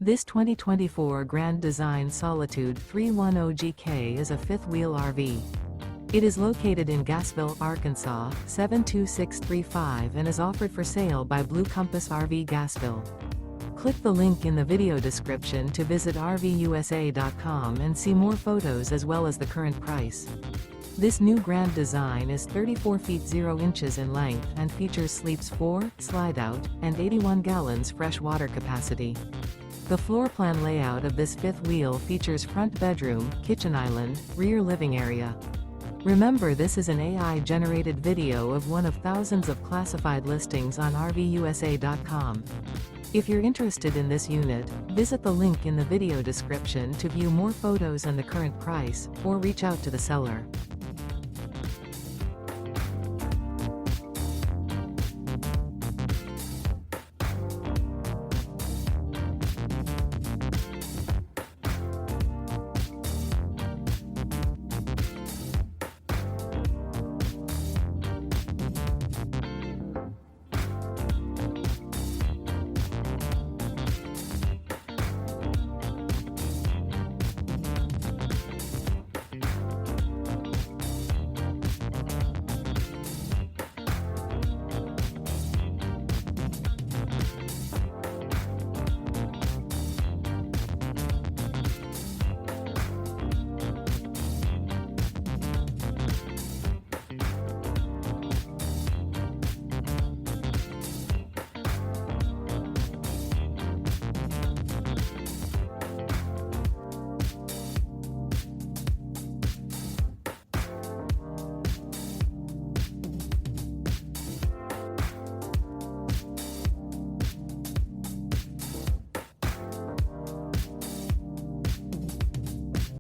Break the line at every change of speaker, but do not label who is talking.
This 2024 Grand Design Solitude 310GK is a fifth-wheel RV. It is located in Gassville, Arkansas, 72635 and is offered for sale by Blue Compass RV Gassville. Click the link in the video description to visit RVUSA.com and see more photos as well as the current price. This new Grand Design is 34 feet 0 inches in length and features sleeps 4, Slideout, and 81 gallons fresh water capacity. The floor plan layout of this fifth wheel features front bedroom, kitchen island, rear living area. Remember, this is an AI-generated video of one of thousands of classified listings on RVUSA.com. If you're interested in this unit, visit the link in the video description to view more photos and the current price, or reach out to the seller.